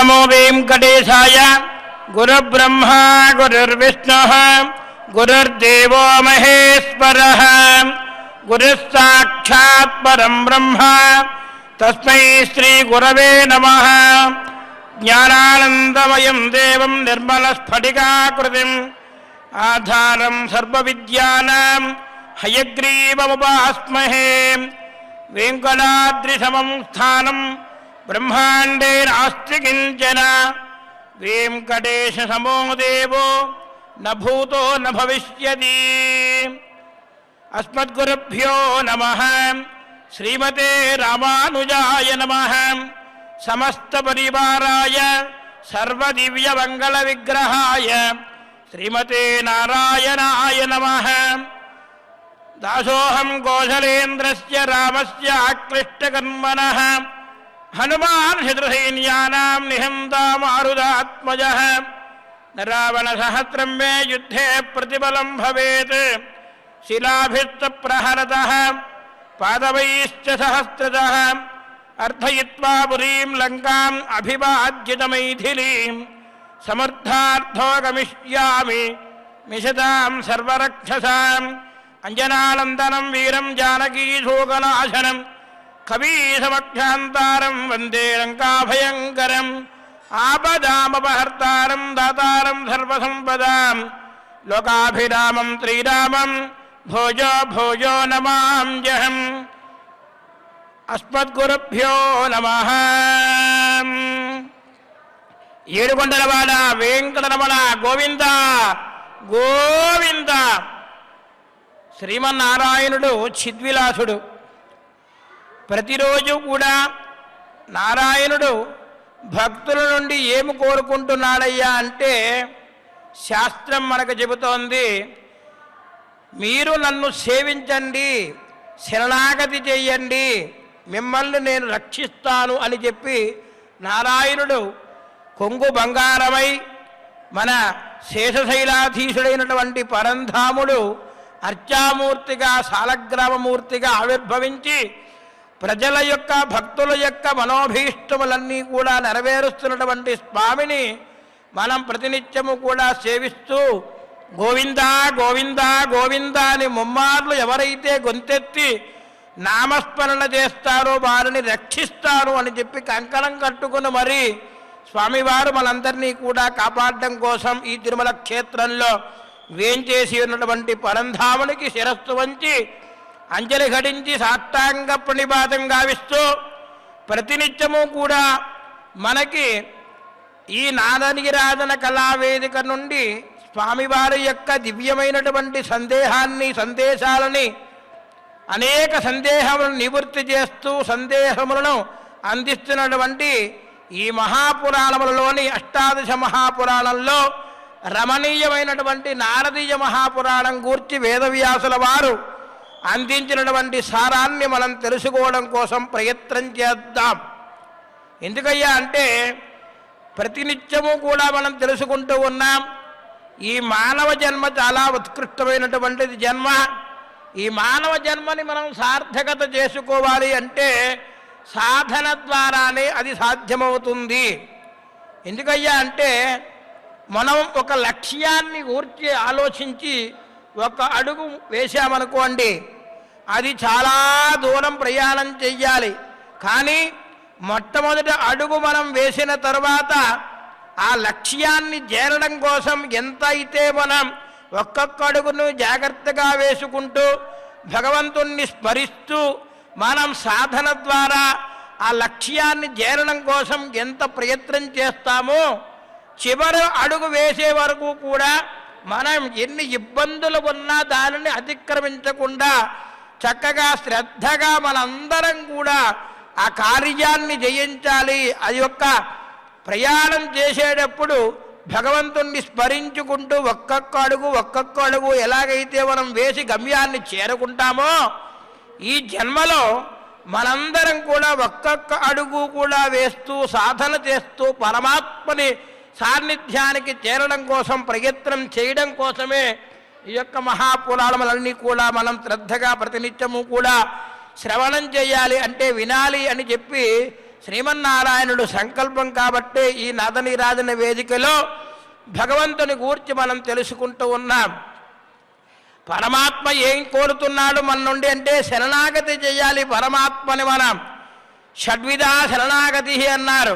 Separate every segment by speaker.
Speaker 1: नमो वेंकटेशाय। गुरुब्रह्मा गुरुर्विष्णुः गुरुर्देवो महेश्वरः गुरुस्साक्षात् परं ब्रह्म तस्मै श्री गुरवे नमः। ज्ञानानन्दमयं देवं निर्मलस्फटिकाकृतिम् आधारं सर्वविद्यानां हयग्रीवमुपास्महे। वेंकटाद्रिसमं स्थानं ब्रह्माण्डे नास्ति किञ्चन। वेंकटेशसमो देवो न भूतो न भविष्यति। अस्मद्गुरुभ्यो नमः। श्रीमते रामानुजाय नमः। समस्तपरिवाराय सर्वदिव्यमङ्गलविग्रहाय श्रीमते नारायणाय नमः। दासोऽहं कौशलेन्द्रस्य रामस्य आक्लिष्टकर्मणः हनुमान् शत्रुसैन्यानां निहन्ता मारुतात्मजः। रावणसहस्रं मे युद्धे प्रतिबलं भवेत्। शिलाभिस्तप्रहरतः पादवैश्च सहस्रतः अर्थयित्वा पुरीं लङ्काम् अभिवाज्यतमैथिलीं समर्थार्थो गमिष्यामि मिषतां सर्वरक्षसाम्। अंजनानन्दनं वीरं जानकीशोकनाशनं कवीसमक्षान्तारं वन्दे लङ्काभयङ्करम्। आपदामपहर्तारं दातारं सर्वसम्पदां लोकाभिरामं श्रीरामं भोजो भोजो नमाम्यहम्। अस्मद्गुरुभ्यो नमः। ఏడుకొండలవాడ వెంకటరమణ గోవింద గోవింద. శ్రీమన్నారాయణుడు చిద్విలాసుడు. ప్రతిరోజు కూడా నారాయణుడు భక్తుల నుండి ఏమి కోరుకుంటున్నాడయ్యా అంటే శాస్త్రం మనకు చెబుతోంది, మీరు నన్ను సేవించండి, శరణాగతి చెయ్యండి, మిమ్మల్ని నేను రక్షిస్తాను అని చెప్పి నారాయణుడు కొంగు బంగారమై మన శేషశైలాధీశుడైనటువంటి పరంధాముడు అర్చామూర్తిగా సాలగ్రామమూర్తిగా ఆవిర్భవించి ప్రజల యొక్క భక్తుల యొక్క మనోభీష్టములన్నీ కూడా నెరవేరుస్తున్నటువంటి స్వామిని మనం ప్రతినిత్యము కూడా సేవిస్తూ గోవిందా గోవిందా గోవిందా అని ముమ్మార్లు ఎవరైతే గొంతెత్తి నామస్మరణ చేస్తారో వారిని రక్షిస్తారు అని చెప్పి కంకణం కట్టుకుని మరి స్వామివారు మనందరినీ కూడా కాపాడడం కోసం ఈ తిరుమల క్షేత్రంలో వేంచేసి ఉన్నటువంటి పరంధామునికి శిరస్సు వంచి అంజలి ఘటించి సాష్టాంగ ప్రణిపాతం గావిస్తూ ప్రతినిత్యము కూడా మనకి ఈ నాదనిరాధన కళావేదిక నుండి స్వామివారి యొక్క దివ్యమైనటువంటి సందేశాలని అనేక సందేహములను నివృత్తి చేస్తూ సందేహములను అందిస్తున్నటువంటి ఈ మహాపురాణములలోని అష్టాదశ మహాపురాణంలో రమణీయమైనటువంటి నారదీయ మహాపురాణం గూర్చి వేదవ్యాసుల వారు అందించినటువంటి సారాన్ని మనం తెలుసుకోవడం కోసం ప్రయత్నం చేద్దాం. ఎందుకయ్యా అంటే ప్రతినిత్యము కూడా మనం తెలుసుకుంటూ ఉన్నాం, ఈ మానవ జన్మ చాలా ఉత్కృష్టమైనటువంటిది జన్మ. ఈ మానవ జన్మని మనం సార్థకత చేసుకోవాలి అంటే సాధన ద్వారానే అది సాధ్యమవుతుంది. ఎందుకయ్యా అంటే మనం ఒక లక్ష్యాన్ని ఊర్చి ఆలోచించి ఒక అడుగు వేశామనుకోండి, అది చాలా దూరం ప్రయాణం చెయ్యాలి. కానీ మొట్టమొదటి అడుగు మనం వేసిన తర్వాత ఆ లక్ష్యాన్ని చేరడం కోసం ఎంత అయితే మనం ఒక్కొక్క అడుగును జాగ్రత్తగా వేసుకుంటూ భగవంతుణ్ణి స్మరిస్తూ మనం సాధన ద్వారా ఆ లక్ష్యాన్ని చేరడం కోసం ఎంత ప్రయత్నం చేస్తామో చివరి అడుగు వేసే వరకు కూడా మనం ఎన్ని ఇబ్బందులు ఉన్నా దానిని అతిక్రమించకుండా చక్కగా శ్రద్ధగా మనందరం కూడా ఆ కార్యాన్ని జయించాలి. అది యొక్క ప్రయాణం చేసేటప్పుడు భగవంతుణ్ణి స్మరించుకుంటూ ఒక్కొక్క అడుగు ఎలాగైతే మనం వేసి గమ్యాన్ని చేరుకుంటామో ఈ జన్మలో మనందరం కూడా ఒక్కొక్క అడుగు కూడా వేస్తూ సాధన చేస్తూ పరమాత్మని సాన్నిధ్యానికి చేరడం కోసం ప్రయత్నం చేయడం కోసమే ఈ యొక్క మహాపురాణములన్నీ కూడా మనం శ్రద్ధగా ప్రతినిత్యము కూడా శ్రవణం చేయాలి. అంటే వినాలి అని చెప్పి శ్రీమన్నారాయణుడు సంకల్పం కాబట్టే ఈ నదనిరాజన వేదికలో భగవంతుని గూర్చి మనం తెలుసుకుంటూ ఉన్నాం. పరమాత్మ ఏం కోరుతున్నాడు మన నుండి అంటే శరణాగతి చేయాలి పరమాత్మని. మనం షడ్విధా శరణాగతి అన్నారు.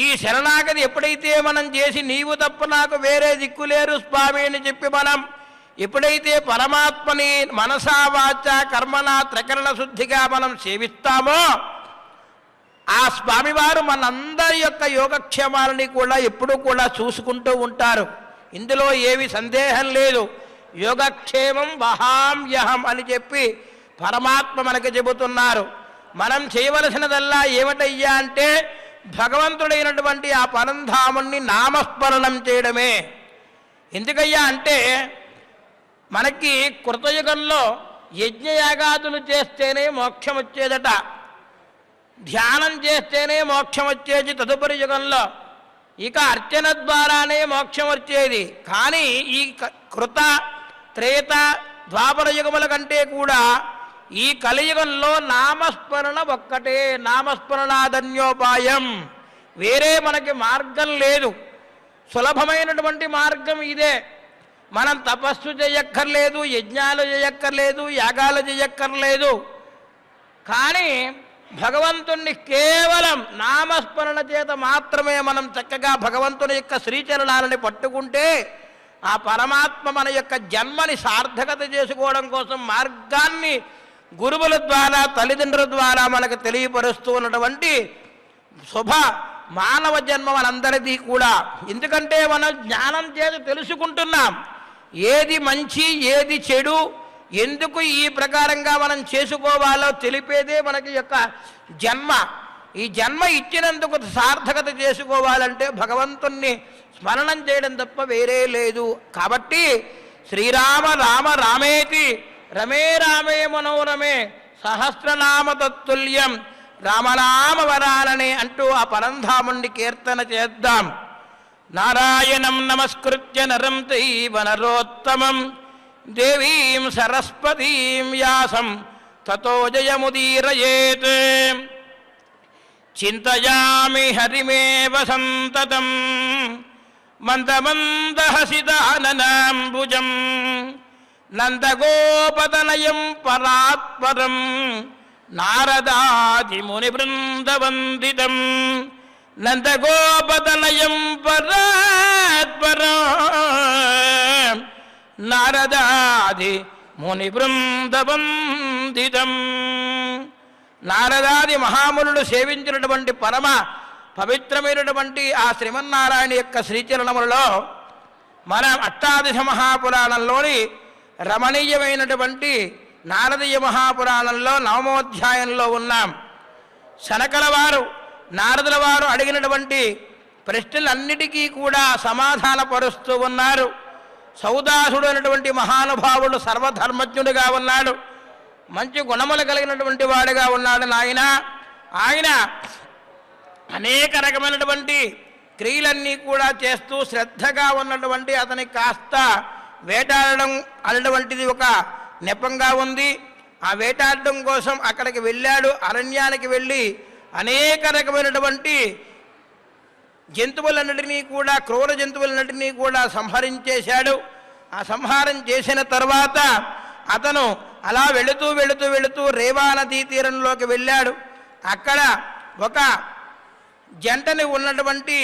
Speaker 1: ఈ శరణాగతి ఎప్పుడైతే మనం చేసి నీవు తప్ప నాకు వేరే దిక్కులేరు స్వామి అని చెప్పి మనం ఎప్పుడైతే పరమాత్మని మనసా వాచ కర్మణ త్రికరణ శుద్ధిగా మనం సేవిస్తామో ఆ స్వామివారు మనందరి యొక్క యోగక్షేమాలని కూడా ఎప్పుడూ కూడా చూసుకుంటూ ఉంటారు. ఇందులో ఏమి సందేహం లేదు. యోగక్షేమం వహామ్యహం అని చెప్పి పరమాత్మ మనకి చెబుతున్నారు. మనం చేయవలసినదల్లా ఏమిటయ్యా అంటే భగవంతుడైనటువంటి ఆ పరంధాముణ్ణి నామస్మరణం చేయడమే. ఎందుకయ్యా అంటే మనకి కృతయుగంలో యజ్ఞయాగాదులు చేస్తేనే మోక్షం వచ్చేదట, ధ్యానం చేస్తేనే మోక్షం వచ్చేది తదుపరి యుగంలో, ఇక అర్చన ద్వారానే మోక్షం వచ్చేది. కానీ ఈ కృత త్రేత ద్వాపర యుగముల కంటే కూడా ఈ కలియుగంలో నామస్మరణ ఒక్కటే, నామస్మరణాధన్యోపాయం. వేరే మనకి మార్గం లేదు. సులభమైనటువంటి మార్గం ఇదే. మనం తపస్సు చేయక్కర్లేదు, యజ్ఞాలు చేయక్కర్లేదు, యాగాలు చేయక్కర్లేదు. కానీ భగవంతుణ్ణి కేవలం నామస్మరణ చేత మాత్రమే మనం చక్కగా భగవంతుని యొక్క శ్రీచరణాలని పట్టుకుంటే ఆ పరమాత్మ మన యొక్క జన్మని సార్థకత చేసుకోవడం కోసం మార్గాన్ని గురువుల ద్వారా తల్లిదండ్రుల ద్వారా మనకు తెలియపరుస్తూ ఉన్నటువంటి శుభ మానవ జన్మ మనందరిది కూడా. ఎందుకంటే మనం జ్ఞానం చేసి తెలుసుకుంటున్నాం ఏది మంచి ఏది చెడు, ఎందుకు ఈ ప్రకారంగా మనం చేసుకోవాలో తెలిపేదే మనకి యొక్క జన్మ. ఈ జన్మ ఇచ్చినందుకు సార్థకత చేసుకోవాలంటే భగవంతుణ్ణి స్మరణం చేయడం తప్ప వేరే లేదు. కాబట్టి శ్రీరామ రామ రామేతి రమే రామే మనోరమే సహస్రనామ తత్తుల్యం రామనామ వరాలని అంటూ ఆ పరంధాముణ్ణి కీర్తన చేద్దాం. నారాయణం నమస్కృత్య నరం చైవ నరోత్తమం దేవీం సరస్వతీం వ్యాసం తతో జయముదీరయేత్. చింతయామి హరిమేవ సంతతం మందమందహసిదాననాంబుజం నందగోపతనయం పరాత్పరం నారదాదిమునిబృందవందితం. నందగోపతనయం పరాత్పరం నారదాది మునిబృందవందితం. నారదాది మహామునులు సేవించినటువంటి పరమ పవిత్రమైనటువంటి ఆ శ్రీమన్నారాయణ యొక్క శ్రీచరణములలో మన అష్టాదశ మహాపురాణంలోని రమణీయమైనటువంటి నారదీయ మహాపురాణంలో నవమోధ్యాయంలో ఉన్నాం. శనకల వారు నారదుల వారు అడిగినటువంటి ప్రశ్నలన్నిటికీ కూడా సమాధానపరుస్తూ ఉన్నారు. సౌదాసుడు అనేటువంటి మహానుభావుడు సర్వధర్మజ్ఞుడిగా ఉన్నాడు, మంచి గుణములు కలిగినటువంటి వాడుగా ఉన్నాడు. ఆయన అనేక రకమైనటువంటి క్రియలన్నీ కూడా చేస్తూ శ్రద్ధగా ఉన్నటువంటి అతనికి కాస్త వేటాడడం అనేటువంటిది ఒక నెపంగా ఉంది. ఆ వేటాడడం కోసం అక్కడికి వెళ్ళాడు. అరణ్యానికి వెళ్ళి అనేక రకమైనటువంటి జంతువులన్నిటినీ కూడా క్రూర జంతువులన్నిటినీ కూడా సంహరించేశాడు. ఆ సంహారం చేసిన తర్వాత అతను అలా వెళుతూ వెళుతూ వెళుతూ రేవా నదీ తీరంలోకి వెళ్ళాడు. అక్కడ ఒక జంటని ఉన్నటువంటి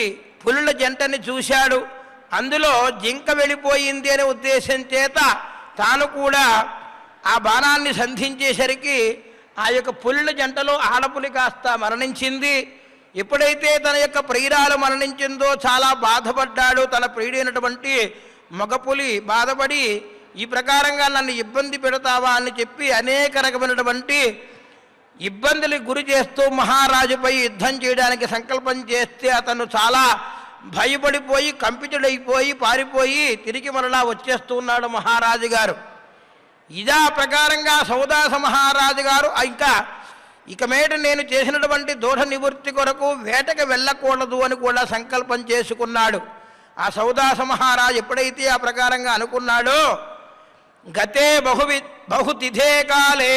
Speaker 1: పులుల జంటని చూశాడు. అందులో జింక వెళ్ళిపోయింది అనే ఉద్దేశం చేత తాను కూడా ఆ బాణాన్ని సంధించేసరికి ఆ యొక్క పులుల జంటలో ఆడపులి కాస్త మరణించింది. ఎప్పుడైతే తన యొక్క ప్రియురాలు మరణించిందో చాలా బాధపడ్డాడు. తన ప్రియుడైనటువంటి మగపులి బాధపడి ఈ ప్రకారంగా నన్ను ఇబ్బంది పెడతావా అని చెప్పి అనేక రకమైనటువంటి ఇబ్బందులకు గురి చేస్తూ మహారాజుపై యుద్ధం చేయడానికి సంకల్పం చేస్తే అతను చాలా భయపడిపోయి కంపితుడైపోయి పారిపోయి తిరిగి మరలా వచ్చేస్తూ ఉన్నాడు మహారాజు గారు. ఇదా ప్రకారంగా సౌదాస మహారాజు గారు ఇక మీట నేను చేసినటువంటి దోష నివృత్తి కొరకు వేటకు వెళ్ళకూడదు అని కూడా సంకల్పం చేసుకున్నాడు. ఆ సౌదాస మహారాజు ఎప్పుడైతే ఆ ప్రకారంగా అనుకున్నాడో గతే బహుతిథే కాలే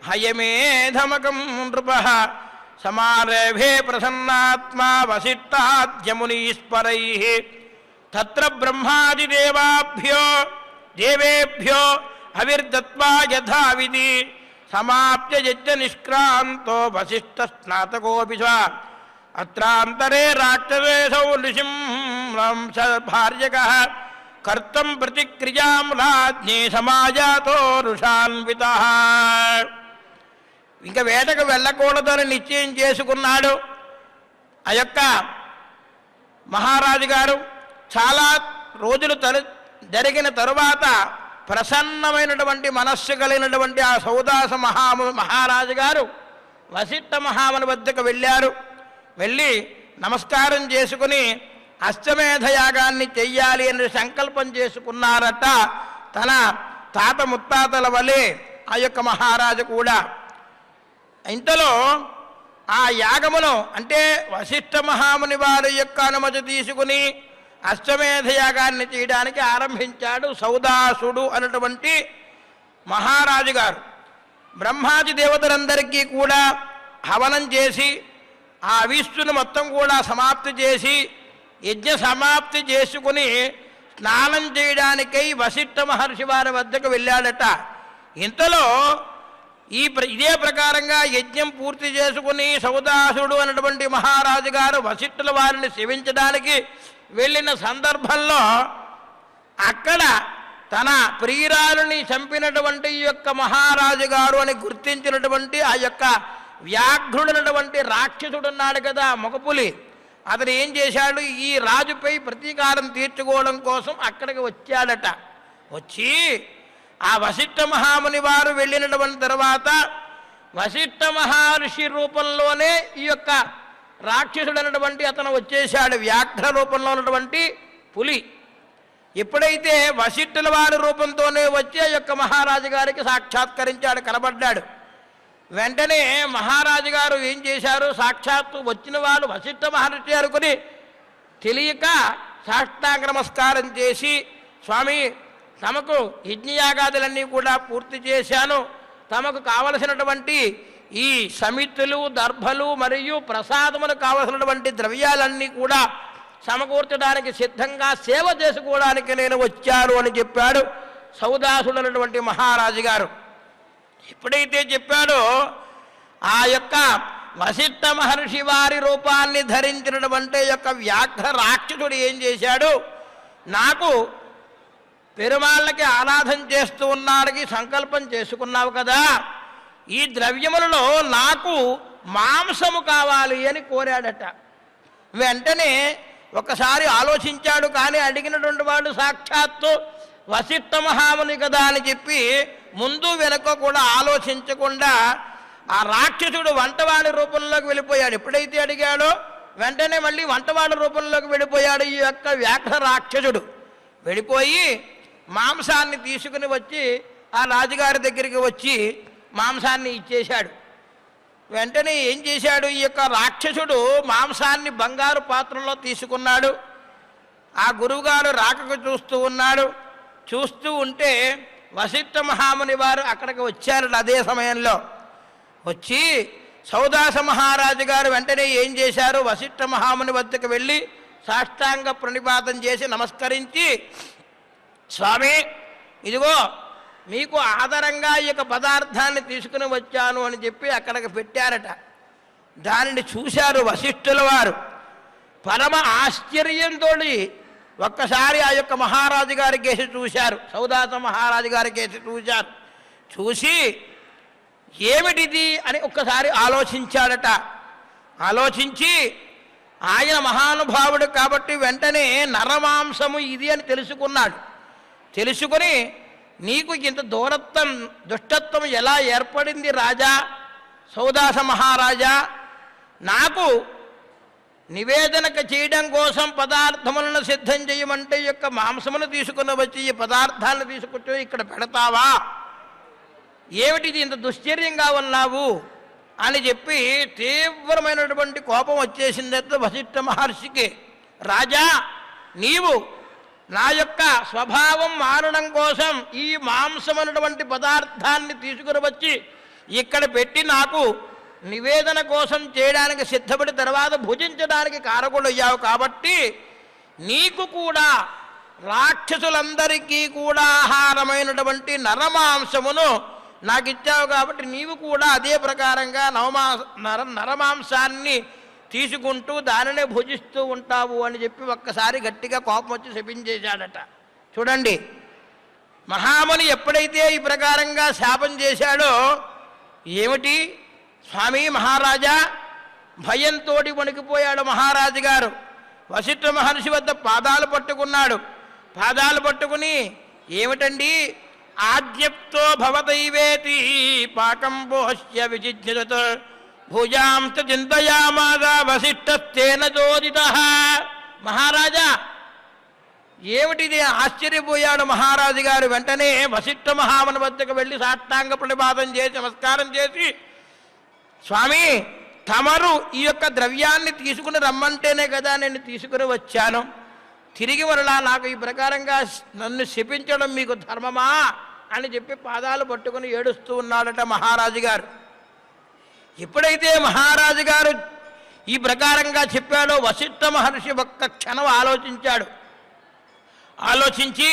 Speaker 1: హయమేధమకం నృప సమారేభే ప్రసన్నాత్మా వసిష్ఠాద్యమునీశ్వరైః తత్ర బ్రహ్మాదిదేవాభ్యో దేవేభ్యో అవిర్దత్వా యథావిధి సమాప్య యజ్ఞ నిష్క్రాంతో వసిష్ఠ స్నాతకోపి చ అత్రాంతరే రాక్షసేశౌ నృసింహ భార్యకః కర్తం ప్రతిక్రియాం రాజ్ఞే సమాజాతో రుషాన్వితః. ఇంకా వేటకు వెళ్ళకూడదని నిశ్చయం చేసుకున్నాడు ఆ యొక్క మహారాజు గారు. చాలా రోజులు జరిగిన తరువాత ప్రసన్నమైనటువంటి మనస్సు కలిగినటువంటి ఆ సౌదాస మహారాజు గారు వసిష్ఠ మహాముని వద్దకు వెళ్ళారు. వెళ్ళి నమస్కారం చేసుకుని అశ్వమేధ యాగాన్ని చెయ్యాలి అని సంకల్పం చేసుకున్నారట. తన తాత ముత్తాతల వలె ఆ యొక్క మహారాజు కూడా. ఇంతలో ఆ యాగమును అంటే వసిష్ఠ మహాముని వారి యొక్క అనుమతి తీసుకుని అశ్వమేధ యాగాన్ని చేయడానికి ఆరంభించాడు సౌదాసుడు అన్నటువంటి మహారాజు గారు. బ్రహ్మాది దేవతలందరికీ కూడా హవనం చేసి ఆ అవిష్టును మొత్తం కూడా సమాప్తి చేసి యజ్ఞ సమాప్తి చేసుకుని స్నానం చేయడానికై వసిష్ఠ మహర్షి వారి వద్దకు వెళ్ళాడట. ఇంతలో ఇదే ప్రకారంగా యజ్ఞం పూర్తి చేసుకుని సౌదాసుడు అన్నటువంటి మహారాజు గారు వసిష్ఠుల వారిని సేవించడానికి వెళ్ళిన సందర్భంలో అక్కడ తన ప్రియురాలుని చంపినటువంటి ఈ యొక్క మహారాజు గారు అని గుర్తించినటువంటి ఆ యొక్క వ్యాఘ్రుడైనటువంటి రాక్షసుడున్నాడు కదా మగపులి, అతను ఏం చేశాడు, ఈ రాజుపై ప్రతీకారం తీర్చుకోవడం కోసం అక్కడికి వచ్చాడట. వచ్చి ఆ వసిష్ఠ మహాముని వారు వెళ్ళినటువంటి తర్వాత వసిష్ఠ మహర్షి రూపంలోనే ఈ యొక్క రాక్షసుడైనటువంటి అతను వచ్చేశాడు, వ్యాఘ్ర రూపంలో ఉన్నటువంటి పులి. ఎప్పుడైతే వసిష్ఠుల వారి రూపంతోనే వచ్చి ఆ యొక్క మహారాజు గారికి సాక్షాత్కరించాడు, కనబడ్డాడు. వెంటనే మహారాజు గారు ఏం చేశారు, సాక్షాత్తు వచ్చిన వాళ్ళు వసిష్ఠ మహర్షి అనుకుని తెలియక సాష్టాంగ నమస్కారం చేసి, స్వామి తమకు యజ్ఞయాగాదులన్నీ కూడా పూర్తి చేశాను, తమకు కావలసినటువంటి ఈ సమితులు దర్భలు మరియు ప్రసాదములు కావలసినటువంటి ద్రవ్యాలన్నీ కూడా సమకూర్చడానికి సిద్ధంగా సేవ చేసుకోవడానికి నేను వచ్చాను అని చెప్పాడు సౌదాసుడు అన్నటువంటి మహారాజు గారు. ఎప్పుడైతే చెప్పాడో ఆ యొక్క వసిష్ఠ మహర్షి వారి రూపాన్ని ధరించినటువంటి యొక్క వ్యాఘ్ర రాక్షసుడు ఏం చేశాడు, నాకు పెరుమాళ్ళకి ఆరాధన చేస్తూ ఉన్నాడికి సంకల్పం చేసుకున్నావు కదా, ఈ ద్రవ్యములలో నాకు మాంసము కావాలి అని కోరాడట. వెంటనే ఒకసారి ఆలోచించాడు, కానీ అడిగినటువంటి వాడు సాక్షాత్తు వసిష్ఠ మహాముని కదా అని చెప్పి ముందు వెనుక కూడా ఆలోచించకుండా ఆ రాక్షసుడు వంటవాడి రూపంలోకి వెళ్ళిపోయాడు. ఎప్పుడైతే అడిగాడో వెంటనే మళ్ళీ వంటవాడి రూపంలోకి వెళ్ళిపోయాడు ఈ యొక్క వ్యాఘ్ర రాక్షసుడు. వెళ్ళిపోయి మాంసాన్ని తీసుకుని వచ్చి ఆ రాజుగారి దగ్గరికి వచ్చి మాంసాన్ని ఇచ్చేశాడు. వెంటనే ఏం చేశాడు, ఈ యొక్క రాక్షసుడు మాంసాన్ని బంగారు పాత్రలో తీసుకున్నాడు. ఆ గురువుగారు రాకకు చూస్తూ ఉన్నాడు. చూస్తూ ఉంటే వసిష్ఠ మహాముని వారు అక్కడికి వచ్చారు. అదే సమయంలో వచ్చి సౌదాస మహారాజు గారు వెంటనే ఏం చేశారు, వసిష్ఠ మహాముని వద్దకు వెళ్ళి సాష్టాంగ ప్రణిపాతం చేసి నమస్కరించి, స్వామి ఇదిగో మీకు ఆధారంగా ఈ యొక్క పదార్థాన్ని తీసుకుని వచ్చాను అని చెప్పి అక్కడికి పెట్టారట. దానిని చూశారు వసిష్ఠుల వారు. పరమ ఆశ్చర్యంతో ఒక్కసారి ఆ యొక్క మహారాజు గారి కేసి చూశారు, సౌదాస మహారాజు గారి కేసి చూశారు. చూసి ఏమిటిది అని ఒక్కసారి ఆలోచించాడట. ఆలోచించి ఆయన మహానుభావుడు కాబట్టి వెంటనే నరమాంసము ఇది అని తెలుసుకున్నాడు. తెలుసుకుని, నీకు ఇంత దుష్టత్వం ఎలా ఏర్పడింది రాజా, సౌదాస మహారాజా, నాకు నివేదనకు చేయడం కోసం పదార్థములను సిద్ధం చేయమంటే ఈ యొక్క మాంసమును తీసుకుని వచ్చి ఈ పదార్థాలను తీసుకొచ్చి ఇక్కడ పెడతావా, ఏమిటిది ఇంత దుశ్చర్యంగా ఉన్నావు అని చెప్పి తీవ్రమైనటువంటి కోపం వచ్చేసింది వసిష్ఠ మహర్షికి. రాజా, నీవు నా యొక్క స్వభావం మారడం కోసం ఈ మాంసం అన్నటువంటి పదార్థాన్ని తీసుకుని వచ్చి ఇక్కడ పెట్టి నాకు నివేదన కోసం చేయడానికి సిద్ధపడి తర్వాత భుజించడానికి కారకుడయ్యావు కాబట్టి నీకు కూడా రాక్షసులందరికీ కూడా ఆహారమైనటువంటి నరమాంసమును నాకు ఇచ్చావు కాబట్టి నీవు కూడా అదే ప్రకారంగా నరమాంసాన్ని తీసుకుంటూ దానినే భుజిస్తూ ఉంటావు అని చెప్పి ఒక్కసారి గట్టిగా కోపం వచ్చి శపించేశాడట. చూడండి, మహాముని ఎప్పుడైతే ఈ ప్రకారంగా శాపం చేశాడో, ఏమిటి స్వామి మహారాజా, భయంతో వణికిపోయాడు మహారాజు గారు. వశిష్ఠ మహర్షి వద్ద పాదాలు పట్టుకున్నాడు. పాదాలు పట్టుకుని, ఏమిటండి, ఆజ్ఞప్తో భవదైవేతి పాకం పోష్య విజిజ్ఞత భుజాంత చింతయామాద వశిష్ఠస్తేన చోదిత. మహారాజా, ఏమిటిది? ఆశ్చర్యపోయాడు మహారాజు గారు. వెంటనే వశిష్ఠ మహాముని వద్దకు వెళ్ళి సాష్టాంగ ప్రణిపాతం చేసి నమస్కారం చేసి, స్వామి తమరు ఈ యొక్క ద్రవ్యాన్ని తీసుకుని రమ్మంటేనే కదా నేను తీసుకుని వచ్చాను, తిరిగి మరలా నాకు ఈ ప్రకారంగా నన్ను శపించడం మీకు ధర్మమా అని చెప్పి పాదాలు పట్టుకుని ఏడుస్తూ ఉన్నాడట మహారాజు గారు. ఎప్పుడైతే మహారాజు గారు ఈ ప్రకారంగా చెప్పాడో వశిష్ఠ మహర్షి ఒక్క క్షణం ఆలోచించాడు. ఆలోచించి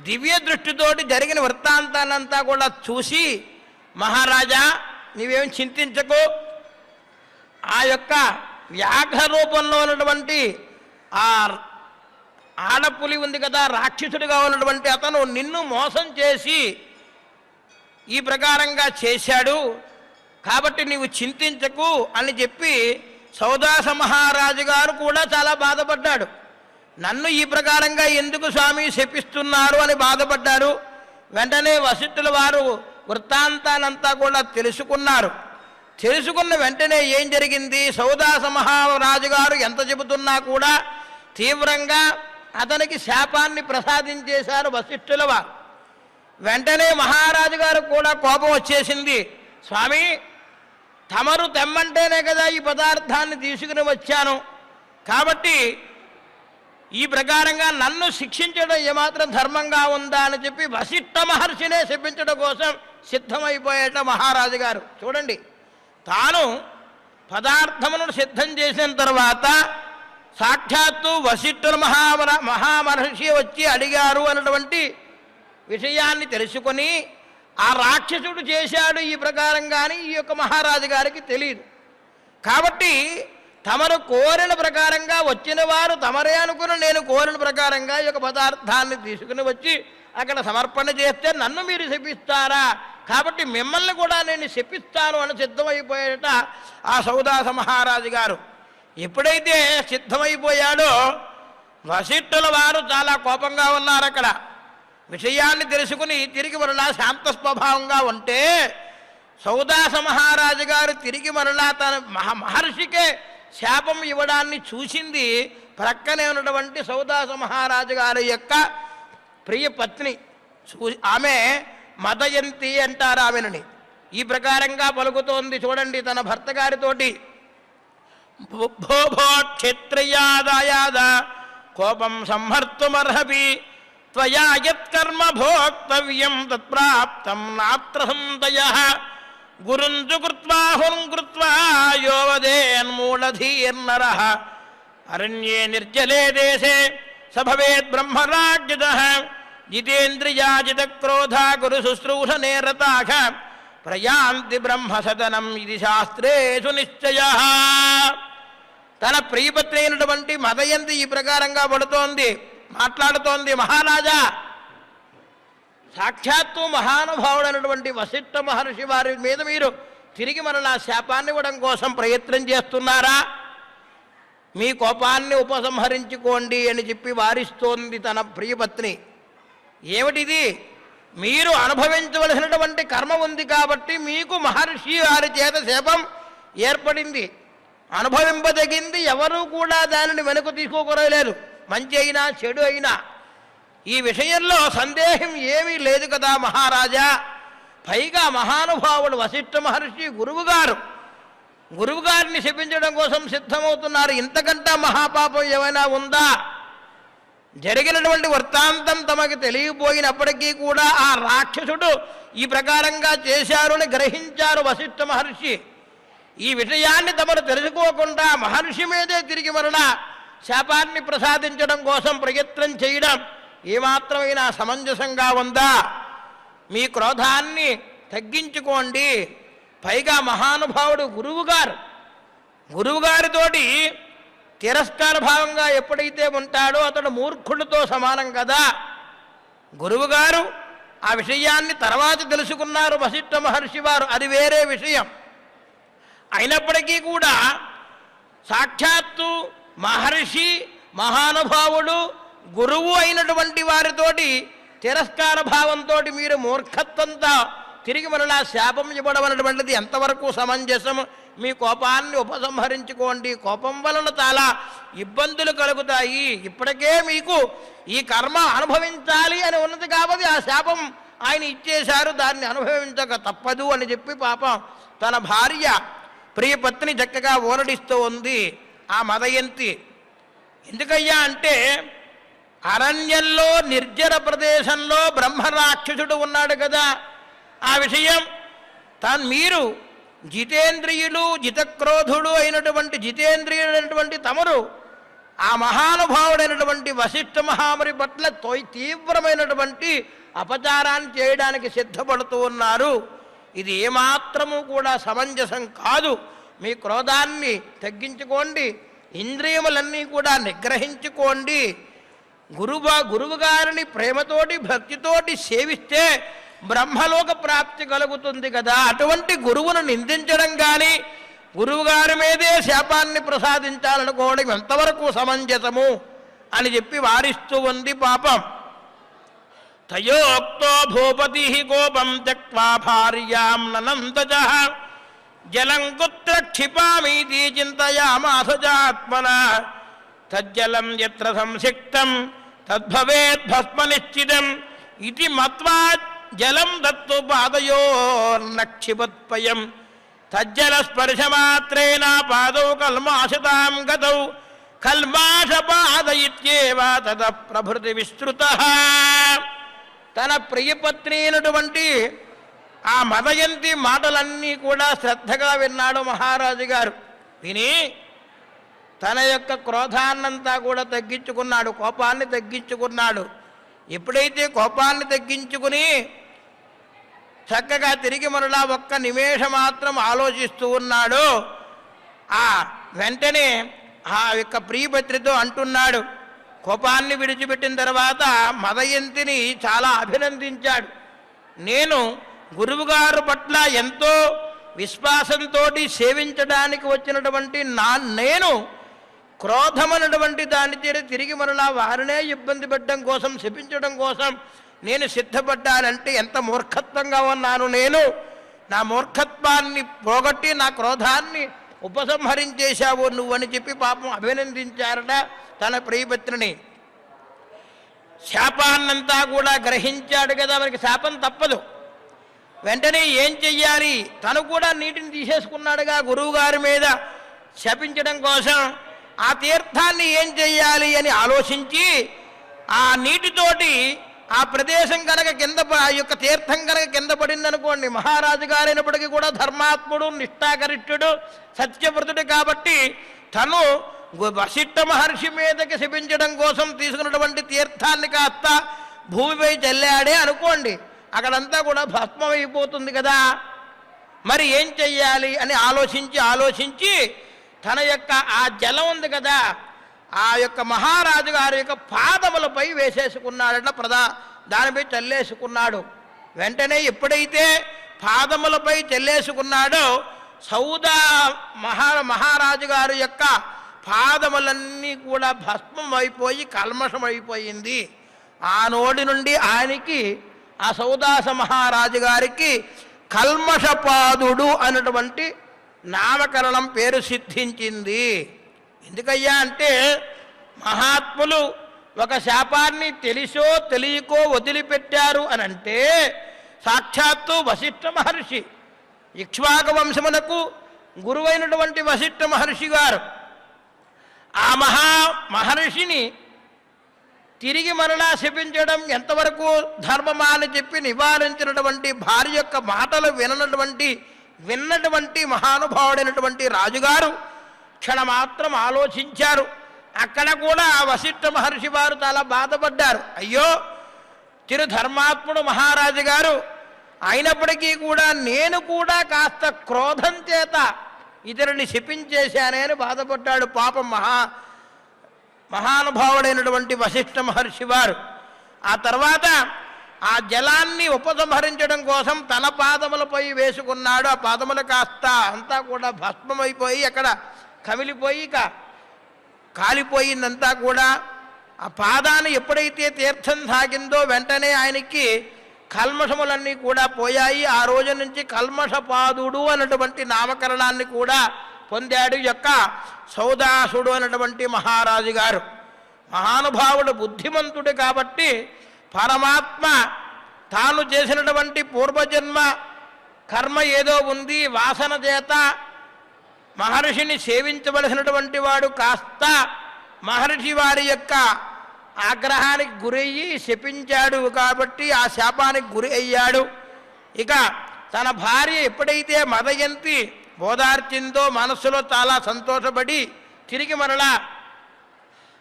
Speaker 1: దివ్య దృష్టితోటి జరిగిన వృత్తాంతాన్నంతా కూడా చూసి, మహారాజా నీవేం చింతించకు, ఆ యొక్క వ్యాఘ్ర రూపంలో ఉన్నటువంటి ఆ ఆడపులి ఉంది కదా, రాక్షసుడిగా ఉన్నటువంటి అతను నిన్ను మోసం చేసి ఈ ప్రకారంగా చేశాడు కాబట్టి నీవు చింతించకు అని చెప్పి సౌదాస మహారాజు గారు కూడా చాలా బాధపడ్డాడు. నన్ను ఈ ప్రకారంగా ఎందుకు స్వామి శపిస్తున్నారు అని బాధపడ్డారు. వెంటనే వశిష్ఠుల వారు వృత్తాంతానంతా కూడా తెలుసుకున్నారు. తెలుసుకున్న వెంటనే ఏం జరిగింది, సౌదాస మహారాజు గారు ఎంత చెబుతున్నా కూడా తీవ్రంగా అతనికి శాపాన్ని ప్రసాదించేశారు వశిష్ఠుల వారు. వెంటనే మహారాజు గారు కూడా కోపం వచ్చేసింది. స్వామి తమరు తెమ్మంటేనే కదా ఈ పదార్థాన్ని తీసుకుని వచ్చాను, కాబట్టి ఈ ప్రకారంగా నన్ను శిక్షించడం ఏమాత్రం ధర్మంగా ఉందా అని చెప్పి వశిష్ఠ మహర్షినే శపించడం కోసం సిద్ధమైపోయేట మహారాజు గారు. చూడండి, తాను పదార్థములను సిద్ధం చేసిన తర్వాత సాక్షాత్తు వశిష్ఠుల మహామహర్షి వచ్చి అడిగారు అన్నటువంటి విషయాన్ని తెలుసుకొని ఆ రాక్షసుడు చేశాడు ఈ ప్రకారంగాని ఈ యొక్క మహారాజు గారికి తెలియదు. కాబట్టి తమరు కోరిన ప్రకారంగా వచ్చిన వారు తమరే అనుకుని నేను కోరిన ప్రకారంగా ఈ యొక్క పదార్థాన్ని తీసుకుని వచ్చి అక్కడ సమర్పణ చేస్తే నన్ను మీరు శపిస్తారా, కాబట్టి మిమ్మల్ని కూడా నేను శపిస్తాను అని సిద్ధమైపోయేట ఆ సౌదాస మహారాజు గారు. ఎప్పుడైతే సిద్ధమైపోయాడో వశిష్ఠుల వారు చాలా కోపంగా ఉన్నారు. అక్కడ విషయాన్ని తెలుసుకుని తిరిగి మరలా శాంత స్వభావంగా ఉంటే సౌదాస మహారాజు గారు తిరిగి మరలా తన మహర్షికే శాపం ఇవ్వడాన్ని చూసింది ప్రక్కనే ఉన్నటువంటి సౌదాస మహారాజు గారి యొక్క ప్రియ పత్ని. ఆమె మదయంతి అంటారు ఆమెనని. ఈ ప్రకారంగా పలుకుతోంది. చూడండి, తన భర్త గారితోటి, భో భో క్షత్రియాదాయాద కోపం సంహర్తుమర్హపి త్వయా యత్కర్మ భోక్తవ్యం తత్ప్రాప్తం నాత్ర సంతయః గురుంజు కృత్వా హుం కృత్వా యోవదేన్మూఢధీర్నరః అరణ్యే నిర్జలే దేశే స భవేద్ బ్రహ్మరాజ్యతః జితేంద్రియాజిత క్రోధా గురు శుశ్రూషణే రతాః ప్రయాంతి బ్రహ్మసదనం ఇది శాస్త్రేషు నిశ్చయః. తన ప్రియపత్ని అయినటువంటి మదయంతి ఈ ప్రకారంగా పడుతోంది, మాట్లాడుతోంది. మహారాజా, సాక్షాత్తు మహానుభావుడైనటువంటి వశిష్ఠ మహర్షి వారి మీద మీరు తిరిగి మరలా శాపాన్ని ఇవ్వడం కోసం ప్రయత్నం చేస్తున్నారా? మీ కోపాన్ని ఉపసంహరించుకోండి అని చెప్పి వారిస్తోంది తన ప్రియపత్ని. ఏమిటిది? మీరు అనుభవించవలసినటువంటి కర్మ ఉంది కాబట్టి మీకు మహర్షి వారి చేత శాపం ఏర్పడింది. అనుభవింపదగింది, ఎవరూ కూడా దానిని వెనుక తీసుకోకలేదు, మంచి అయినా చెడు అయినా. ఈ విషయంలో సందేహం ఏమీ లేదు కదా మహారాజా. పైగా మహానుభావుడు వశిష్ఠ మహర్షి గురువుగారిని శపించడం కోసం సిద్ధమవుతున్నారు. ఇంతకంటే మహాపాపం ఏమైనా ఉందా? జరిగినటువంటి వృత్తాంతం తమకు తెలియపోయినప్పటికీ కూడా ఆ రాక్షసుడు ఈ ప్రకారంగా చేశారు అని గ్రహించారు వశిష్ఠ మహర్షి. ఈ విషయాన్ని తమరు తెలుసుకోకుండా మహర్షి మీదే తిరిగి మరలా శాపాన్ని ప్రసాదించడం కోసం ప్రయత్నం చేయడం ఏమాత్రమైనా సమంజసంగా ఉందా? మీ క్రోధాన్ని తగ్గించుకోండి. పైగా మహానుభావుడు గురువుగారితోటి తిరస్కార భావంగా ఎప్పుడైతే ఉంటాడో అతడు మూర్ఖుడితో సమానం కదా. గురువుగారు ఆ విషయాన్ని తర్వాత తెలుసుకున్నారు వశిష్ఠ మహర్షి వారు, అది వేరే విషయం. అయినప్పటికీ కూడా సాక్షాత్తు మహర్షి, మహానుభావుడు, గురువు అయినటువంటి వారితోటి తిరస్కార భావంతో మీరు మూర్ఖత్వంతో తిరిగి మరలా శాపం ఇవ్వడం అనేటువంటిది ఎంతవరకు సమంజసం? మీ కోపాన్ని ఉపసంహరించుకోండి. కోపం వలన చాలా ఇబ్బందులు కలుగుతాయి. ఇప్పటికే మీకు ఈ కర్మ అనుభవించాలి అని ఉన్నది కాబట్టి ఆ శాపం ఆయన ఇచ్చేశారు, దాన్ని అనుభవించక తప్పదు అని చెప్పి పాపం తన భార్య ప్రియపత్ని చక్కగా ఓరడిస్తూ ఉంది ఆ మదయంతి. ఎందుకయ్యా అంటే అరణ్యంలో నిర్జన ప్రదేశంలో బ్రహ్మరాక్షసుడు ఉన్నాడు కదా. ఆ విషయం మీరు జితేంద్రియులు, జితక్రోధుడు అయినటువంటి జితేంద్రియుడైనటువంటి తమరు ఆ మహానుభావుడైనటువంటి వశిష్ఠ మహాముని పట్ల తీవ్రమైనటువంటి అపచారాన్ని చేయడానికి సిద్ధపడుతూ ఉన్నారు. ఇది ఏమాత్రము కూడా సమంజసం కాదు. మీ క్రోధాన్ని తగ్గించుకోండి, ఇంద్రియములన్నీ కూడా నిగ్రహించుకోండి. గురువు గారిని ప్రేమతోటి భక్తితోటి సేవిస్తే బ్రహ్మలోక ప్రాప్తి కలుగుతుంది కదా. అటువంటి గురువును నిందించడం కానీ గురువుగారి మీదే శాపాన్ని ప్రసాదించాలనుకోవడం ఎంతవరకు సమంజసము అని చెప్పి వారిస్తూ ఉంది పాపం. తయోక్తో భూపతి కోపం త్యక్వా భార్యాం ననందజః జలం కుత్ర క్షిపామీతి చింతయామాస చాత్మనా తజ్జలం యత్ర సంసిక్తం తద్భవేత్ భస్మ నిశ్చితం ఇతి మత్వా జలం దత్తు పాదయోర్నక్షిపత్పయం తజ్జల స్పర్శమాత్రేణ పాదౌ కల్మాషతాం గతౌ కల్మాషపాద ఇత్యేవ తద ప్రభృతి విస్తృతః. తన ప్రియపత్ని అయినటువంటి ఆ మదయంతి మాటలన్నీ కూడా శ్రద్ధగా విన్నాడు మహారాజు గారు. విని తన యొక్క క్రోధాన్నంతా కూడా తగ్గించుకున్నాడు, కోపాన్ని తగ్గించుకున్నాడు. ఎప్పుడైతే కోపాన్ని తగ్గించుకుని చక్కగా తిరిగి మరలా ఒక్క నిమేషం మాత్రం ఆలోచిస్తూ ఉన్నాడు, ఆ వెంటనే ఆ యొక్క ప్రియపత్రితో అంటున్నాడు. కోపాన్ని విడిచిపెట్టిన తర్వాత మదయంతిని చాలా అభినందించాడు. నేను గురువుగారు పట్ల ఎంతో విశ్వాసంతో సేవించడానికి వచ్చినటువంటి నేను క్రోధమన్నటువంటి దాని తీరు తిరిగి మరలా వారినే ఇబ్బంది పెట్టడం కోసం, శపించడం కోసం నేను సిద్ధపడ్డానంటే ఎంత మూర్ఖత్వంగా ఉన్నాను నేను. నా మూర్ఖత్వాన్ని పోగొట్టి నా క్రోధాన్ని ఉపసంహరించేశావు నువ్వని చెప్పి పాపం అభినందించారట తన ప్రియపత్రిని. శాపాన్నంతా కూడా గ్రహించాడు కదా, మనకి శాపం తప్పదు. వెంటనే ఏం చెయ్యాలి? తను కూడా నీటిని తీసేసుకున్నాడుగా గురువుగారి మీద శపించడం కోసం. ఆ తీర్థాన్ని ఏం చెయ్యాలి అని ఆలోచించి ఆ నీటితోటి ఆ ప్రదేశం కనుక ఆ యొక్క తీర్థం కనుక కింద పడిందనుకోండి, మహారాజు గారైనప్పటికీ కూడా ధర్మాత్ముడు, నిష్ఠాగరిష్ఠుడు, సత్యవ్రతుడు కాబట్టి తను వశిష్ఠ మహర్షి మీదకి శపించడం కోసం తీసుకున్నటువంటి తీర్థాన్ని కాస్త భూమిపై చల్లాడే అనుకోండి, అక్కడంతా కూడా భస్మమైపోతుంది కదా. మరి ఏం చెయ్యాలి అని ఆలోచించి తన యొక్క ఆ జలం ఉంది కదా, ఆ యొక్క మహారాజు గారి యొక్క పాదములపై వేసేసుకున్నాడట, దానిపై చల్లేసుకున్నాడు. వెంటనే ఎప్పుడైతే పాదములపై చల్లేసుకున్నాడో సౌదా మహారాజు గారి యొక్క పాదములన్నీ కూడా భస్మం అయిపోయి కల్మషమైపోయింది. ఆ నోటి నుండి ఆయనకి, ఆ సౌదాస మహారాజు గారికి కల్మషపాదుడు అన్నటువంటి నామకరణం పేరు సిద్ధించింది. ఎందుకయ్యా అంటే మహాత్ములు ఒక శాపాన్ని తెలిసో తెలియకో వదిలిపెట్టారు అని అంటే సాక్షాత్తు వశిష్ఠ మహర్షి, ఇక్ష్వాకు వంశమునకు గురువైనటువంటి వశిష్ఠ మహర్షి గారు ఆ మహర్షిని తిరిగి మరలా శపించడం ఎంతవరకు ధర్మమా అని చెప్పి నివారించినటువంటి భార్య యొక్క మాటలు విననటువంటి విన్నటువంటి మహానుభావుడైనటువంటి రాజుగారు క్షణమాత్రం ఆలోచించారు. అక్కడ కూడా వశిష్ఠ మహర్షి వారు చాలా బాధపడ్డారు. అయ్యో, తిరుధర్మాత్ముడు మహారాజు గారు అయినప్పటికీ కూడా నేను కూడా కాస్త క్రోధం చేత ఇతరుని శపించేశానే అని బాధపడ్డాడు. పాపం మహానుభావుడైనటువంటి వశిష్ఠ మహర్షి వారు ఆ తర్వాత ఆ జలాన్ని ఉపసంహరించడం కోసం తన పాదములపై వేసుకున్నాడు. ఆ పాదములు కాస్త అంతా కూడా భస్మమైపోయి అక్కడ కమిలిపోయి కాలిపోయిందంతా కూడా. ఆ పాదాన్ని ఎప్పుడైతే తీర్థం సాగిందో వెంటనే ఆయనకి కల్మషములన్నీ కూడా పోయాయి. ఆ రోజు నుంచి కల్మషపాదుడు అన్నటువంటి నామకరణాన్ని కూడా పొందాడు యొక్క సౌదాసుడు అన్నటువంటి మహారాజు గారు. మహానుభావుడు బుద్ధిమంతుడు కాబట్టి పరమాత్మ తాను చేసినటువంటి పూర్వజన్మ కర్మ ఏదో ఉంది, వాసన చేత మహర్షిని సేవించవలసినటువంటి వాడు కాస్త మహర్షి వారి యొక్క ఆగ్రహానికి గురయ్యి శపించాడు కాబట్టి ఆ శాపానికి గురి అయ్యాడు. ఇక తన భార్య ఎప్పుడైతే మదయంతి బోధార్చిందో మనస్సులో చాలా సంతోషపడి తిరిగి మరలా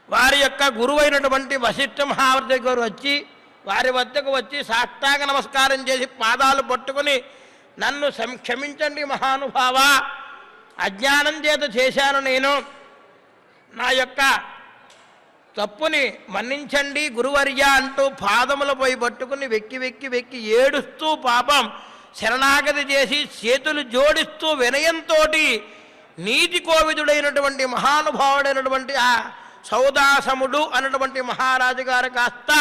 Speaker 1: వారి యొక్క గురువైనటువంటి వశిష్ఠ మహారాజు గారు వచ్చి వారి వద్దకు వచ్చి సాష్టాంగ నమస్కారం చేసి పాదాలు పట్టుకుని, నన్ను క్షమించండి మహానుభావ, అజ్ఞానం చేత చేశాను నేను, నా యొక్క తప్పుని మన్నించండి గురువర్య అంటూ పాదములపై పట్టుకుని వెక్కి వెక్కి వెక్కి ఏడుస్తూ పాపం శరణాగతి చేసి చేతులు జోడిస్తూ వినయంతో నీతి కోవిదుడైనటువంటి మహానుభావుడైనటువంటి ఆ సౌదాసముడు అన్నటువంటి మహారాజు గారు కాస్త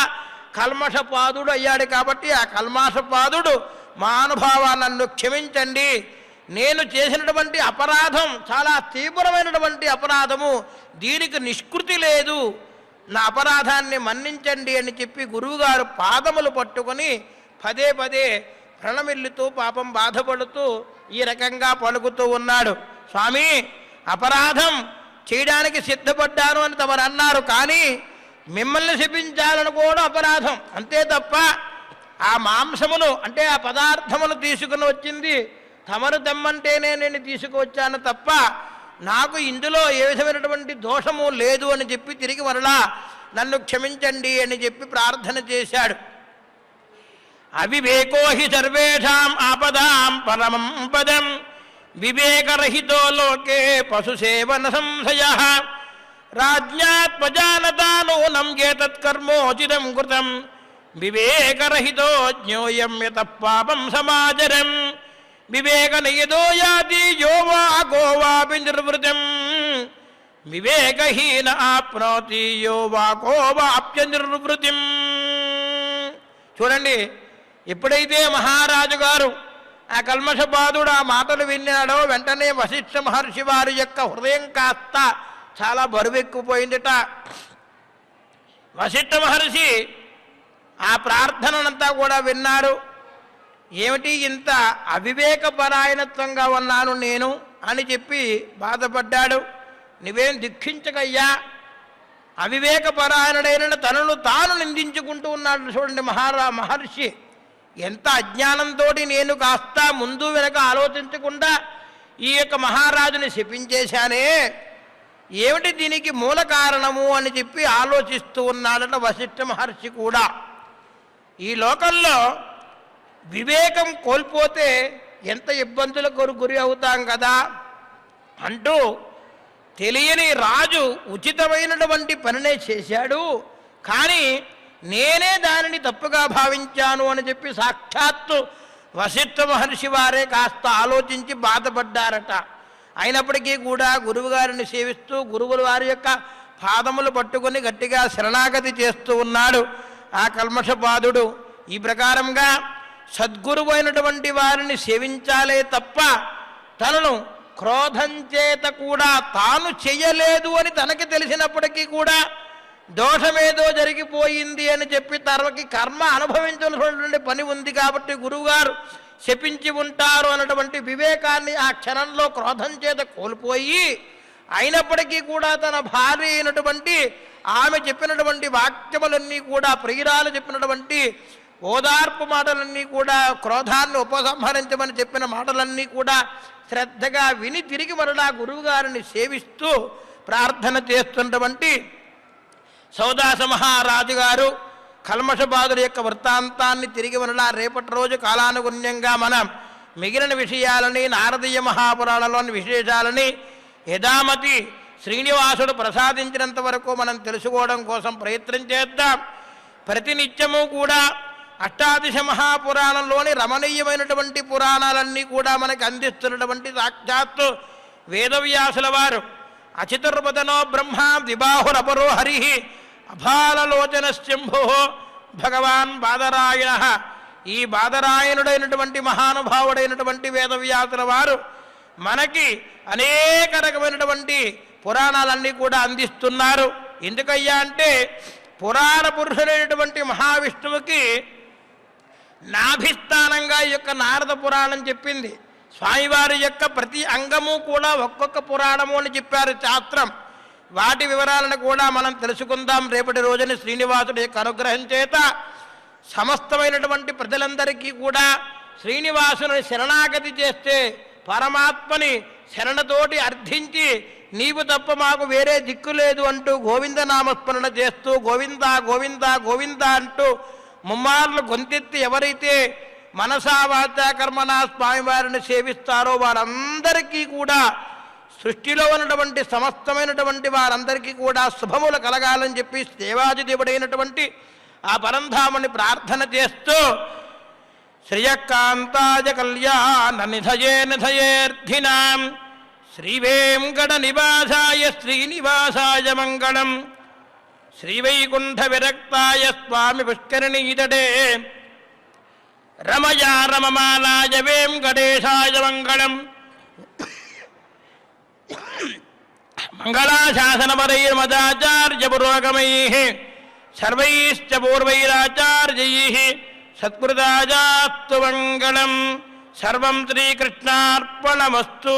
Speaker 1: కల్మషపాదుడు అయ్యాడు. కాబట్టి ఆ కల్మషపాదుడు మహానుభావ నన్ను క్షమించండి, నేను చేసినటువంటి అపరాధం చాలా తీవ్రమైనటువంటి అపరాధము, దీనికి నిష్కృతి లేదు, నా అపరాధాన్ని మన్నించండి అని చెప్పి గురువుగారు పాదములు పట్టుకొని పదే పదే ప్రణమిల్లుతూ పాపం బాధపడుతూ ఈ రకంగా పలుకుతూ ఉన్నాడు. స్వామి, అపరాధం చేయడానికి సిద్ధపడ్డాను అని తమరు అన్నారు, కానీ మిమ్మల్ని శపించాలనుకోవడం అపరాధం అంతే తప్ప ఆ మాంసమును అంటే ఆ పదార్థమును తీసుకుని వచ్చింది తమరు తెమ్మంటేనే నేను తీసుకువచ్చాను తప్ప నాకు ఇందులో ఏ విధమైనటువంటి దోషము లేదు అని చెప్పి తిరిగి మరలా నన్ను క్షమించండి అని చెప్పి ప్రార్థన చేశాడు. అవివేకో హి సర్వేషాం ఆపదాం పరమం పదం వివేకరహితో లోకే పశుసేవన సంశయః రాజ్ఞాత్మజానతానూనం ఏతత్కర్మోచితం కృతం వివేకరహితో జ్ఞోయం యతః పాపం సమాచరం వివేకనయదో యాతి యో వా గోవాపి నిర్వృతం వివేకహీన ఆప్నోతి యో వా గోవాప్య నిర్వృతిం. చూడండి, ఎప్పుడైతే మహారాజు గారు ఆ కల్మషపాదుడు ఆ మాటలు విన్నాడో వెంటనే వశిష్ఠ మహర్షి వారి యొక్క హృదయం కాస్త చాలా బరువెక్కిపోయిందిట. వశిష్ఠ మహర్షి ఆ ప్రార్థనంతా కూడా విన్నారు. ఏమిటి ఇంత అవివేకపరాయణత్వంగా ఉన్నాను నేను అని చెప్పి బాధపడ్డాడు. నువ్వేం దుఃఖించకయ్యా, అవివేకపరాయణుడైన తనను తాను నిందించుకుంటూ ఉన్నాడు. చూడండి మహర్షి ఎంత అజ్ఞానంతో నేను కాస్త ముందు వెనక ఆలోచించకుండా ఈ యొక్క మహారాజుని శపించేశానే, ఏమిటి దీనికి మూల కారణము అని చెప్పి ఆలోచిస్తూ ఉన్నాడట వశిష్ఠ మహర్షి కూడా. ఈ లోకంలో వివేకం కోల్పోతే ఎంత ఇబ్బందులకు గురి అవుతాం కదా అంటూ తెలియని రాజు ఉచితమైనటువంటి పనినే చేశాడు, కానీ నేనే దానిని తప్పుగా భావించాను అని చెప్పి సాక్షాత్తు వశిష్ఠ మహర్షి వారే కాస్త ఆలోచించి బాధపడ్డారట. అయినప్పటికీ కూడా గురువుగారిని సేవిస్తూ గురువుల వారి యొక్క పాదములు పట్టుకొని గట్టిగా శరణాగతి చేస్తూ ఉన్నాడు ఆ కల్మషపాదుడు. ఈ ప్రకారంగా సద్గురువు అయినటువంటి వారిని సేవించాలే తప్ప తనను క్రోధం చేత కూడా తాను చెయ్యలేదు అని తనకి తెలిసినప్పటికీ కూడా దోషమేదో జరిగిపోయింది అని చెప్పి తనకి కర్మ అనుభవించాల్సినటువంటి పని ఉంది కాబట్టి గురువుగారు శపించి ఉంటారు అన్నటువంటి వివేకాన్ని ఆ క్షణంలో క్రోధం చేత కోల్పోయి, అయినప్పటికీ కూడా తన భార్య అయినటువంటి ఆమె చెప్పినటువంటి వాక్యములన్నీ కూడా ప్రియురాలు చెప్పినటువంటి ఓదార్పు మాటలన్నీ కూడా, క్రోధాన్ని ఉపసంహరించమని చెప్పిన మాటలన్నీ కూడా శ్రద్ధగా విని తిరిగి మరలా గురువుగారిని సేవిస్తూ ప్రార్థన చేస్తున్నటువంటి సౌదాస మహారాజు గారు కల్మషబాదుల యొక్క వృత్తాంతాన్ని తిరిగి మరలా రేపటి రోజు కాలానుగుణ్యంగా మనం మిగిలిన విషయాలని, నారదీయ మహాపురాణంలోని విశేషాలని యథామతి శ్రీనివాసుడు ప్రసాదించినంత వరకు మనం తెలుసుకోవడం కోసం ప్రయత్నం చేద్దాం. ప్రతినిత్యము కూడా అష్టాదశ మహాపురాణంలోని రమణీయమైనటువంటి పురాణాలన్నీ కూడా మనకు అందిస్తున్నటువంటి సాక్షాత్తు వేదవ్యాసుల వారు అచితుర్వదనో బ్రహ్మ ద్విబాహురపరో హరి అభాలలోచనశంభో భగవాన్ బాదరాయణ. ఈ బాదరాయణుడైనటువంటి మహానుభావుడైనటువంటి వేదవ్యాసుల వారు మనకి అనేక రకమైనటువంటి పురాణాలన్నీ కూడా అందిస్తున్నారు. ఎందుకయ్యా అంటే పురాణ పురుషుడైనటువంటి మహావిష్ణువుకి నాభిస్థానంగా ఈ యొక్క నారద పురాణం చెప్పింది. స్వామివారి యొక్క ప్రతి అంగము కూడా ఒక్కొక్క పురాణము అని చెప్పారు శాస్త్రం. వాటి వివరాలను కూడా మనం తెలుసుకుందాం రేపటి రోజున శ్రీనివాసుడి యొక్క అనుగ్రహం చేత. సమస్తమైనటువంటి ప్రజలందరికీ కూడా శ్రీనివాసుని శరణాగతి చేస్తే, పరమాత్మని శరణతోటి అర్థించి నీవు తప్ప మాకు వేరే దిక్కు లేదు అంటూ గోవిందనామస్మరణ చేస్తూ గోవింద గోవింద గోవింద అంటూ ముమ్మార్లు గొంతెత్తి ఎవరైతే మనసా వాచా కర్మనా స్వామివారిని సేవిస్తారో వారందరికీ కూడా, సృష్టిలో ఉన్నటువంటి సమస్తమైనటువంటి వారందరికీ కూడా శుభములు కలగాలని చెప్పి దేవాదిదేవుడైనటువంటి ఆ పరంధాముని ప్రార్థన చేస్తూ శ్రియకాంతాయ కళ్యాణ నిధయే నిధయేర్థినాం శ్రీవేంకట నివాసాయ శ్రీనివాసాయ మంగళం శ్రీవైకుంఠ విరక్తాయ స్వామి పుష్కరిణీతటే రమయా రమమాలాయ వెంకటేశాయ మంగళం మంగళాశాసనపరైర్మదాచార్య పురోగమైః సర్వైశ్చ పూర్వైరాచార్యైః సత్కృతాజాస్తు మంగళం. సర్వం శ్రీకృష్ణార్పణమస్తు.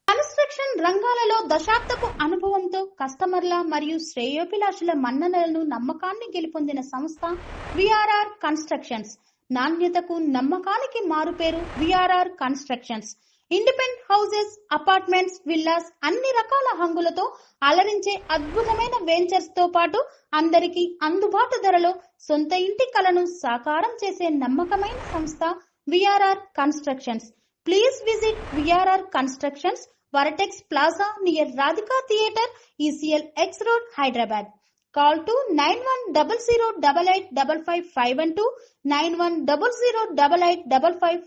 Speaker 2: కన్స్ట్రక్షన్ రంగాలలో దశాబ్దపు అనుభవంతో కస్టమర్ల మరియు శ్రేయోభిలాషుల మన్ననలను, నమ్మకాన్ని గెలుపొందిన సంస్థ విఆర్ఆర్ కన్స్ట్రక్షన్స్. నాణ్యతకు నమ్మకానికి మారుపేరు VRR constructions. Independent houses, apartments, villas అన్ని రకాల హంగులతో అలరించే అద్భుతమైన వెంచర్స్ తో పాటు అందరికీ అందుబాటు ధరలో సొంత ఇంటి కలను సాకారం చేసే నమ్మకమైన సంస్థ VRR constructions. Please visit VRR constructions, Varatex Plaza near Radhika Theatre, ECL X Road, Hyderabad. Call to 9100885551 91008855.